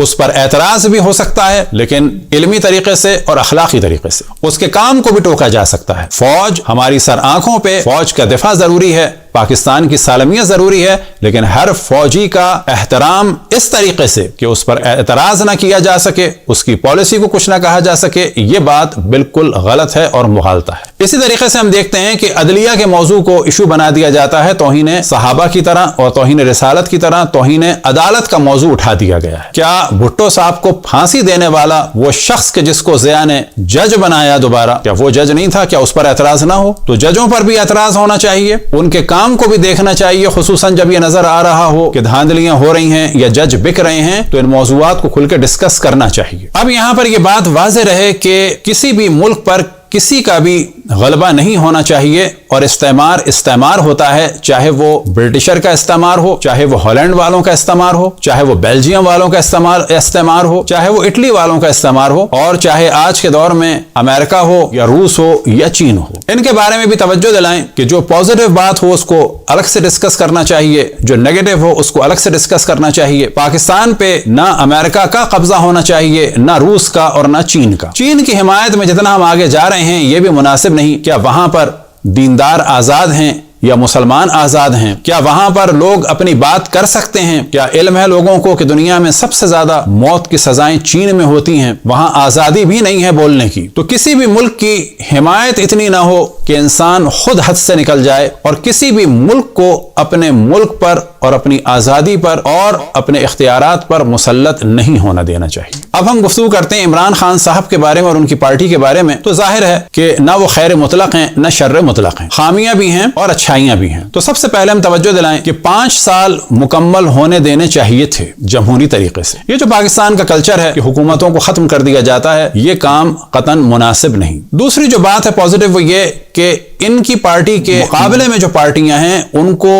اس پر اعتراض بھی ہو سکتا ہے لیکن علمی طریقے سے اور اخلاقی طریقے سے، اس کے کام کو بھی ٹوکا جا سکتا ہے۔ فوج ہماری سر آنکھوں پہ، فوج کا دفاع ضروری ہے، پاکستان کی سالمیت ضروری ہے، لیکن ہر فوجی کا احترام اس طریقے سے کہ اس پر اعتراض نہ کیا جا سکے، اس کی پالیسی کو کچھ نہ کہا جا سکے، یہ بات بالکل غلط ہے اور مغالطہ ہے۔ اسی طریقے سے ہم دیکھتے ہیں کہ عدلیہ کے موضوع کو ایشو بنا دیا جاتا ہے، توہین صحابہ کی طرح اور توہین رسالت کی طرح توہین عدالت کا موضوع اٹھا دیا گیا ہے۔ کیا بھٹو صاحب کو پھانسی دینے والا وہ شخص کہ جس کو ضیاء نے جج بنایا دوبارہ، کیا وہ جج نہیں تھا؟ کیا اس پر اعتراض نہ ہو؟ تو ججوں پر بھی اعتراض ہونا چاہیے، ان کے کام کو بھی دیکھنا چاہیے، خصوصاً جب یہ نظر آ رہا ہو کہ دھاندلیاں ہو رہی ہیں یا جج بک رہے ہیں تو ان موضوعات کو کھل کے ڈسکس کرنا چاہیے۔ اب یہاں پر یہ بات واضح رہے کہ کسی بھی ملک پر کسی کا بھی غلبہ نہیں ہونا چاہیے، اور استعمار ہوتا ہے، چاہے وہ برٹشر کا استعمار ہو، چاہے وہ ہالینڈ والوں کا استعمار ہو، چاہے وہ بیلجیم والوں کا استعمار ہو، چاہے وہ اٹلی والوں کا استعمار ہو، اور چاہے آج کے دور میں امریکہ ہو یا روس ہو یا چین ہو۔ ان کے بارے میں بھی توجہ دلائیں کہ جو پازیٹیو بات ہو اس کو الگ سے ڈسکس کرنا چاہیے، جو نیگیٹو ہو اس کو الگ سے ڈسکس کرنا چاہیے۔ پاکستان پہ نہ امریکہ کا قبضہ ہونا چاہیے، نہ روس کا اور نہ چین کا۔ چین کی حمایت میں جتنا ہم آگے جا رہے ہیں یہ بھی مناسب نہیں۔ کیا وہاں پر دیندار آزاد ہیں یا مسلمان آزاد ہیں؟ کیا وہاں پر لوگ اپنی بات کر سکتے ہیں؟ کیا علم ہے لوگوں کو کہ دنیا میں سب سے زیادہ موت کی سزائیں چین میں ہوتی ہیں؟ وہاں آزادی بھی نہیں ہے بولنے کی۔ تو کسی بھی ملک کی حمایت اتنی نہ ہو کہ انسان خود حد سے نکل جائے، اور کسی بھی ملک کو اپنے ملک پر اور اپنی آزادی پر اور اپنے اختیارات پر مسلط نہیں ہونا دینا چاہیے۔ اب ہم گفتگو کرتے ہیں عمران خان صاحب کے بارے میں اور ان کی پارٹی کے بارے میں۔ تو ظاہر ہے کہ نہ وہ خیر مطلق ہیں نہ شر مطلق ہیں، خامیاں بھی ہیں اور اچھائیاں بھی ہیں۔ تو سب سے پہلے ہم توجہ دلائیں کہ 5 سال مکمل ہونے دینے چاہیے تھے جمہوری طریقے سے۔ یہ جو پاکستان کا کلچر ہے کہ حکومتوں کو ختم کر دیا جاتا ہے، یہ کام قطعاً مناسب نہیں۔ دوسری جو بات ہے پازیٹیو وہ یہ کہ ان کی پارٹی کے مقابلے میں جو پارٹیاں ہیں ان کو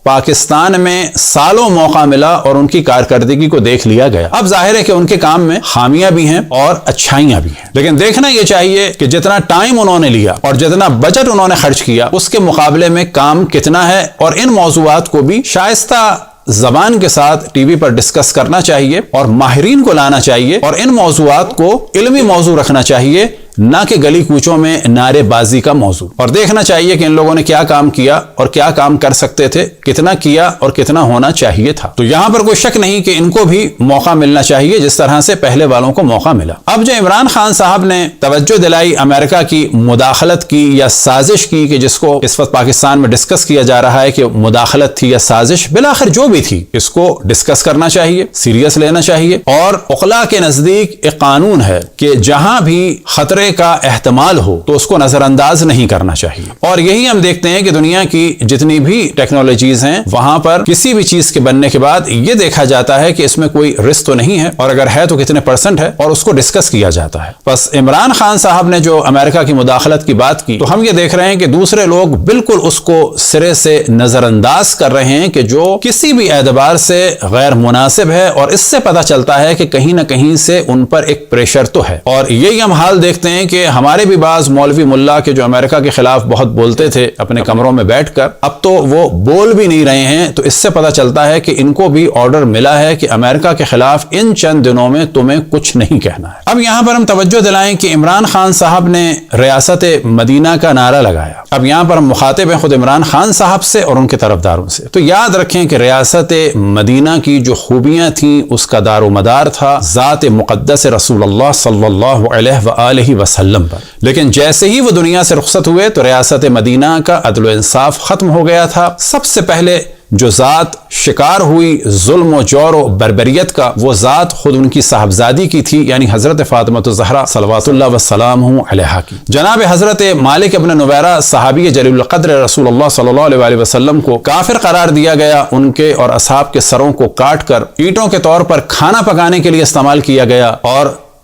پاکستان میں سالوں موقع ملا اور ان کی کارکردگی کو دیکھ لیا گیا۔ اب ظاہر ہے کہ ان کے کام میں خامیاں بھی ہیں اور اچھائیاں بھی ہیں، لیکن دیکھنا یہ چاہیے کہ جتنا ٹائم انہوں نے لیا اور جتنا بجٹ انہوں نے خرچ کیا اس کے مقابلے میں کام کتنا ہے، اور ان موضوعات کو بھی شائستہ زبان کے ساتھ ٹی وی پر ڈسکس کرنا چاہیے اور ماہرین کو لانا چاہیے، اور ان موضوعات کو علمی موضوع رکھنا چاہیے، نہ کہ گلی کوچوں میں نعرے بازی کا موضوع۔ اور دیکھنا چاہیے کہ ان لوگوں نے کیا کام کیا اور کیا کام کر سکتے تھے، کتنا کیا اور کتنا ہونا چاہیے تھا۔ تو یہاں پر کوئی شک نہیں کہ ان کو بھی موقع ملنا چاہیے جس طرح سے پہلے والوں کو موقع ملا۔ اب جو عمران خان صاحب نے توجہ دلائی امریکہ کی مداخلت کی یا سازش کی، کہ جس کو اس وقت پاکستان میں ڈسکس کیا جا رہا ہے کہ مداخلت تھی یا سازش، بالآخر جو بھی تھی اس کو ڈسکس کرنا چاہیے، سیریس لینا چاہیے، اور عقلاء کے نزدیک ایک قانون ہے کہ جہاں بھی خطرے کا احتمال ہو تو اس کو نظر انداز نہیں کرنا چاہیے۔ اور یہی ہم دیکھتے ہیں کہ دنیا کی جتنی بھی ٹیکنالوجیز ہیں وہاں پر کسی بھی چیز کے بننے کے بعد یہ دیکھا جاتا ہے کہ اس میں کوئی رسک تو نہیں ہے، اور اگر ہے تو کتنے % ہے، اور اس کو ڈسکس کیا جاتا ہے۔ بس عمران خان صاحب نے جو امریکہ کی مداخلت کی بات کی تو ہم یہ دیکھ رہے ہیں کہ دوسرے لوگ بالکل اس کو سرے سے نظر انداز کر رہے ہیں کہ جو کسی بھی اعتبار سے غیر مناسب ہے، اور اس سے پتہ چلتا ہے کہ کہیں نہ کہیں سے ان پر ایک پریشر تو ہے۔ اور یہی ہم حال دیکھتے ہیں کہ ہمارے بھی بعض مولوی ملا کے جو امریکہ کے خلاف بہت بولتے تھے اپنے کمروں میں بیٹھ کر، اب تو وہ بول بھی نہیں رہے ہیں۔ تو اس سے پتہ چلتا ہے کہ ان کو بھی آرڈر ملا ہے کہ امریکہ کے خلاف ان چند دنوں میں تمہیں کچھ نہیں کہنا ہے۔ اب یہاں پر ہم توجہ دلائیں کہ عمران خان صاحب نے ریاست مدینہ کا نعرہ لگایا۔ اب یہاں پر ہم مخاطب ہیں خود عمران خان صاحب سے اور ان کے طرفداروں سے۔ تو یاد رکھیں کہ ریاست مدینہ کی جو خوبیاں تھیں اس کا دار و مدار تھا ذات مقدس رسول اللہ صلی اللہ علیہ وآلہ وسلم پر، لیکن جیسے ہی وہ دنیا سے رخصت ہوئے تو ریاست مدینہ کا عدل و انصاف ختم ہو گیا تھا۔ سب سے پہلے جو ذات شکار ہوئی ظلم و جور و بربریت کا، وہ ذات خود ان کی صاحبزادی کی تھی، یعنی حضرت فاطمہ الزہرا صلوات اللہ وسلامہ علیہا کی۔ جناب حضرت مالک ابن نویرہ صحابی جلیل القدر رسول اللہ صلی اللہ علیہ وسلم کو کافر قرار دیا گیا، ان کے اور اصحاب کے سروں کو کاٹ کر اینٹوں کے طور پر کھانا پکانے کے لیے استعمال کیا گیا، اور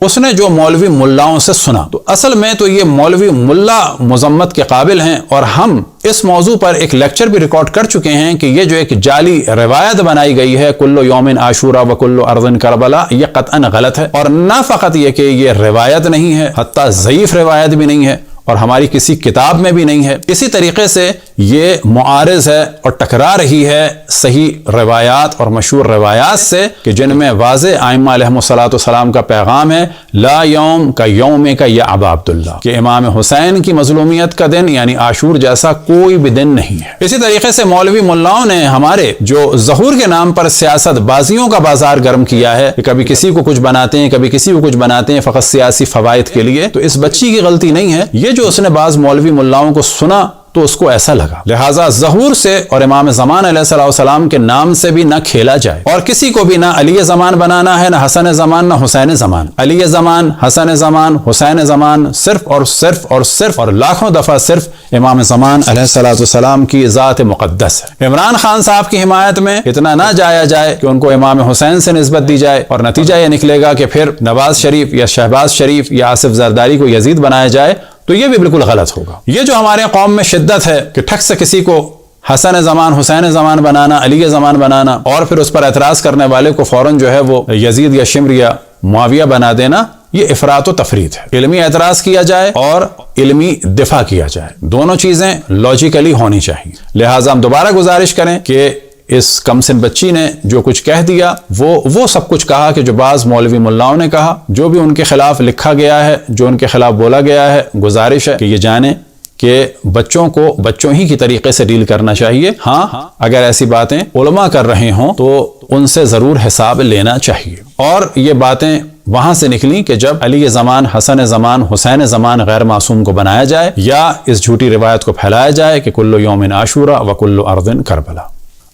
اس نے جو مولوی ملاؤں سے سنا، تو اصل میں تو یہ مولوی ملا مذمت کے قابل ہیں، اور ہم اس موضوع پر ایک لیکچر بھی ریکارڈ کر چکے ہیں کہ یہ جو ایک جعلی روایت بنائی گئی ہے کلو یوم عاشورہ و کلو ارض کربلا، یہ قطعاً غلط ہے، اور نہ فقط یہ کہ یہ روایت نہیں ہے، حتیٰ ضعیف روایت بھی نہیں ہے، اور ہماری کسی کتاب میں بھی نہیں ہے۔ اسی طریقے سے یہ معارض ہے اور ٹکرا رہی ہے صحیح روایات اور مشہور روایات سے کہ جن میں واضح ائمہ علیہم الصلوۃ والسلام کا پیغام ہے، لا یوم کا یوم کا یا ابا عبداللہ، کہ امام حسین کی مظلومیت کا دن یعنی عاشور جیسا کوئی بھی دن نہیں ہے۔ اسی طریقے سے مولوی ملاؤں نے ہمارے جو ظہور کے نام پر سیاست بازیوں کا بازار گرم کیا ہے کہ کبھی کسی کو کچھ بناتے ہیں، کبھی کسی کو کچھ بناتے ہیں فقط سیاسی فوائد کے لیے، تو اس بچی کی غلطی نہیں ہے، یہ جو اس نے بعض مولوی ملاؤں کو سنا تو اس کو ایسا لگا، لہٰذا ظہور سے اور امام زمان علیہ السلام کے نام سے بھی نہ کھیلا جائے، اور کسی کو بھی نہ علی زمان بنانا ہے، نہ حسن زمان، نہ حسین زمان۔ علی زمان، حسن زمان، حسین زمان صرف اور صرف اور صرف اور لاکھوں دفعہ صرف امام زمان علیہ السلام کی ذات مقدس ہے۔ عمران خان صاحب کی حمایت میں اتنا نہ جایا جائے کہ ان کو امام حسین سے نسبت دی جائے، اور نتیجہ یہ نکلے گا کہ پھر نواز شریف یا شہباز شریف یا آصف زرداری کو یزید بنایا جائے، تو یہ بھی بالکل غلط ہوگا۔ یہ جو ہمارے قوم میں شدت ہے کہ ٹھک سے کسی کو حسن زمان، حسین زمان بنانا، علی زمان بنانا، اور پھر اس پر اعتراض کرنے والے کو فوراً جو ہے وہ یزید یا شمر یا معاویہ بنا دینا، یہ افراط و تفریط ہے۔ علمی اعتراض کیا جائے اور علمی دفاع کیا جائے، دونوں چیزیں لاجیکلی ہونی چاہیے۔ لہٰذا ہم دوبارہ گزارش کریں کہ اس کم سن بچی نے جو کچھ کہہ دیا وہ سب کچھ کہا کہ جو بعض مولوی ملاؤں نے کہا، جو بھی ان کے خلاف لکھا گیا ہے، جو ان کے خلاف بولا گیا ہے، گزارش ہے کہ یہ جانیں کہ بچوں کو بچوں ہی کی طریقے سے ڈیل کرنا چاہیے۔ ہاں، اگر ایسی باتیں علماء کر رہے ہوں تو ان سے ضرور حساب لینا چاہیے۔ اور یہ باتیں وہاں سے نکلی کہ جب علی زمان، حسن زمان، حسین زمان غیر معصوم کو بنایا جائے یا اس جھوٹی روایت کو پھیلایا جائے کہ کلو یوم عاشورہ و کلو ارض کربلا۔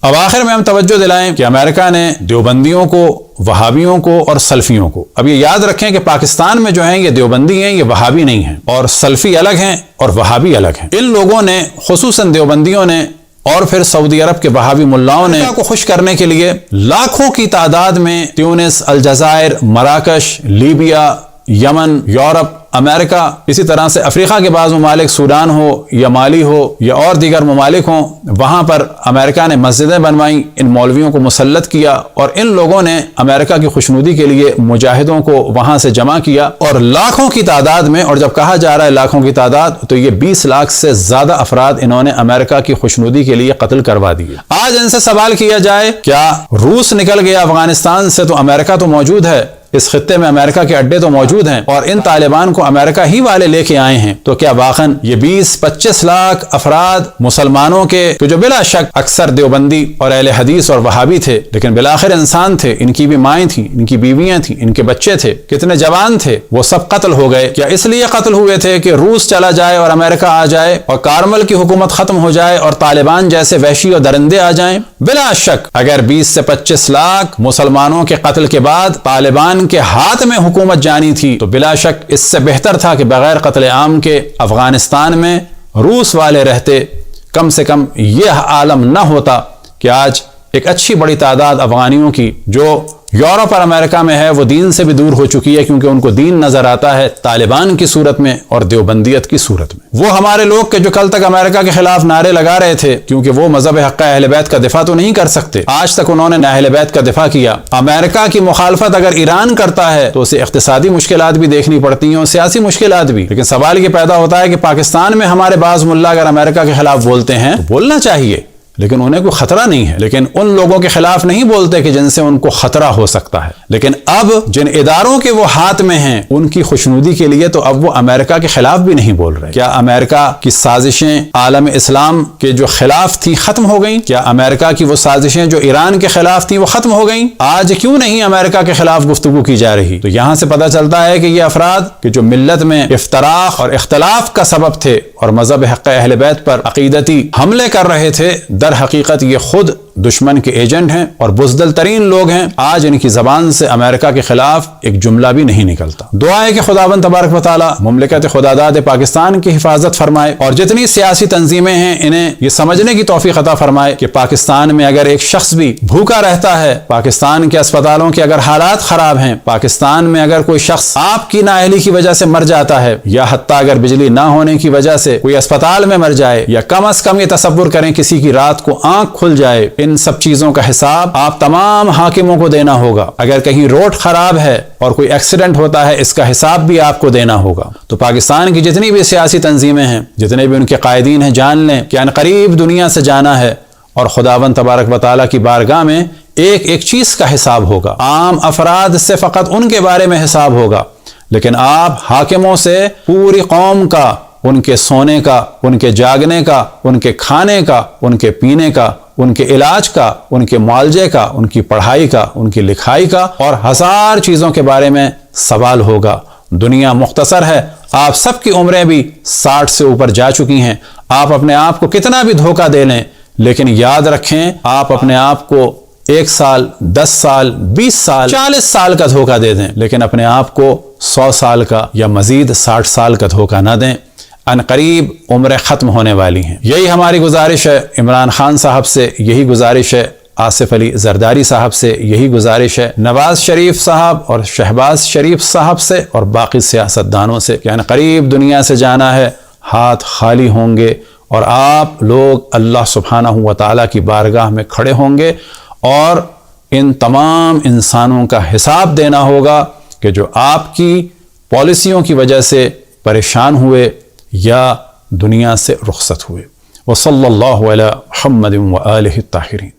اب آخر میں ہم توجہ دلائیں کہ امریکہ نے دیوبندیوں کو، وہابیوں کو اور سلفیوں کو، اب یہ یاد رکھیں کہ پاکستان میں جو ہیں یہ دیوبندی ہیں، یہ وہابی نہیں ہیں، اور سلفی الگ ہیں اور وہابی الگ ہیں۔ ان لوگوں نے، خصوصاً دیوبندیوں نے اور پھر سعودی عرب کے وہابی ملاؤں نے کو خوش کرنے کے لیے لاکھوں کی تعداد میں تیونس، الجزائر، مراکش، لیبیا، یمن، یورپ، امریکہ، اسی طرح سے افریقہ کے بعض ممالک، سوڈان ہو یا مالی ہو یا اور دیگر ممالک ہوں، وہاں پر امریکہ نے مسجدیں بنوائیں، ان مولویوں کو مسلط کیا، اور ان لوگوں نے امریکہ کی خوشنودی کے لیے مجاہدوں کو وہاں سے جمع کیا، اور لاکھوں کی تعداد میں، اور جب کہا جا رہا ہے لاکھوں کی تعداد تو یہ 20 لاکھ سے زیادہ افراد انہوں نے امریکہ کی خوشنودی کے لیے قتل کروا دیے۔ آج ان سے سوال کیا جائے کیا روس نکل گیا افغانستان سے تو امریکہ تو موجود ہے، اس خطے میں امریکہ کے اڈے تو موجود ہیں، اور ان طالبان کو امریکہ ہی والے لے کے آئے ہیں، تو کیا واقعاً یہ 20-25 لاکھ افراد مسلمانوں کے جو بلا شک اکثر دیوبندی اور اہل حدیث اور وہابی تھے، لیکن بالآخر انسان تھے، ان کی بھی مائیں تھیں، ان کی بیویاں تھیں، ان کے بچے تھے، کتنے جوان تھے، وہ سب قتل ہو گئے؟ کیا اس لیے قتل ہوئے تھے کہ روس چلا جائے اور امریکہ آ جائے اور کارمل کی حکومت ختم ہو جائے اور طالبان جیسے وحشی اور درندے آ جائیں؟ بلا شک اگر 20 سے 25 لاکھ مسلمانوں کے قتل کے بعد طالبان کے ہاتھ میں حکومت جانی تھی تو بلا شک اس سے بہتر تھا کہ بغیر قتل عام کے افغانستان میں روس والے رہتے، کم سے کم یہ عالم نہ ہوتا کہ آج ایک اچھی بڑی تعداد افغانیوں کی جو یورپ اور امریکہ میں ہے وہ دین سے بھی دور ہو چکی ہے، کیونکہ ان کو دین نظر آتا ہے طالبان کی صورت میں اور دیوبندیت کی صورت میں۔ وہ ہمارے لوگ کے جو کل تک امریکہ کے خلاف نعرے لگا رہے تھے، کیونکہ وہ مذہب حق اہل بیت کا دفاع تو نہیں کر سکتے، آج تک انہوں نے اہل بیت کا دفاع کیا۔ امریکہ کی مخالفت اگر ایران کرتا ہے تو اسے اقتصادی مشکلات بھی دیکھنی پڑتی ہیں اور سیاسی مشکلات بھی، لیکن سوال یہ پیدا ہوتا ہے کہ پاکستان میں ہمارے بعض ملا اگر امریکہ کے خلاف بولتے ہیں تو بولنا چاہیے، لیکن انہیں کوئی خطرہ نہیں ہے، لیکن ان لوگوں کے خلاف نہیں بولتے کہ جن سے ان کو خطرہ ہو سکتا ہے۔ لیکن اب جن اداروں کے وہ ہاتھ میں ہیں ان کی خوشنودی کے لیے تو اب وہ امریکہ کے خلاف بھی نہیں بول رہے۔ کیا امریکہ کی سازشیں عالم اسلام کے جو خلاف تھیں ختم ہو گئیں؟ کیا امریکہ کی وہ سازشیں جو ایران کے خلاف تھیں وہ ختم ہو گئیں؟ آج کیوں نہیں امریکہ کے خلاف گفتگو کی جا رہی؟ تو یہاں سے پتہ چلتا ہے کہ یہ افراد کہ جو ملت میں افتراق اور اختلاف کا سبب تھے اور مذہب حق اہل بیت پر عقیدتی حملے کر رہے تھے، در حقیقت یہ خود دشمن کے ایجنٹ ہیں اور بزدل ترین لوگ ہیں، آج ان کی زبان سے امریکہ کے خلاف ایک جملہ بھی نہیں نکلتا۔ دعا ہے کہ خداوند تبارک و تعالی مملکت خداداد پاکستان کی حفاظت فرمائے، اور جتنی سیاسی تنظیمیں ہیں انہیں یہ سمجھنے کی توفیق عطا فرمائے کہ پاکستان میں اگر ایک شخص بھی بھوکا رہتا ہے، پاکستان کے اسپتالوں کے اگر حالات خراب ہیں، پاکستان میں اگر کوئی شخص آپ کی نااہلی کی وجہ سے مر جاتا ہے، یا حتیٰ اگر بجلی نہ ہونے کی وجہ سے کوئی اسپتال میں مر جائے، یا کم از کم یہ تصور کریں کسی کی رات کو آنکھ کھل جائے، ان سب چیزوں کا حساب آپ تمام حاکموں کو دینا ہوگا۔ اگر کہیں روڈ خراب ہے اور کوئی ایکسیڈنٹ ہوتا ہے، اس کا حساب بھی آپ کو دینا ہوگا۔ تو پاکستان کی جتنی بھی سیاسی تنظیمیں ہیں، جتنے بھی ان کے قائدین ہیں، جان لیں کہ عنقریب دنیا سے جانا ہے، اور خداوند تبارک و تعالیٰ کی بارگاہ میں ایک ایک چیز کا حساب ہوگا۔ عام افراد سے فقط ان کے بارے میں حساب ہوگا، لیکن آپ حاکموں سے پوری قوم کا، ان کے سونے کا، ان کے جاگنے کا، ان کے کھانے کا، ان کے پینے کا، ان کے علاج کا، ان کے معالجے کا، ان کی پڑھائی کا، ان کی لکھائی کا، اور ہزار چیزوں کے بارے میں سوال ہوگا۔ دنیا مختصر ہے، آپ سب کی عمریں بھی 60 سے اوپر جا چکی ہیں۔ آپ اپنے آپ کو کتنا بھی دھوکہ دے لیں، لیکن یاد رکھیں آپ اپنے آپ کو 1 سال، 10 سال، 20 سال، 40 سال کا دھوکہ دے دیں، لیکن اپنے آپ کو 100 سال کا یا مزید 60 سال کا دھوکہ نہ دیں۔ عنقریب عمریں ختم ہونے والی ہیں۔ یہی ہماری گزارش ہے عمران خان صاحب سے، یہی گزارش ہے آصف علی زرداری صاحب سے، یہی گزارش ہے نواز شریف صاحب اور شہباز شریف صاحب سے اور باقی سیاستدانوں سے کہ عنقریب دنیا سے جانا ہے، ہاتھ خالی ہوں گے، اور آپ لوگ اللہ سبحانہ و تعالیٰ کی بارگاہ میں کھڑے ہوں گے، اور ان تمام انسانوں کا حساب دینا ہوگا کہ جو آپ کی پالیسیوں کی وجہ سے پریشان ہوئے یا دنیا سے رخصت ہوئے۔ وصلی اللہ علی محمد و آلہ الطاہرین۔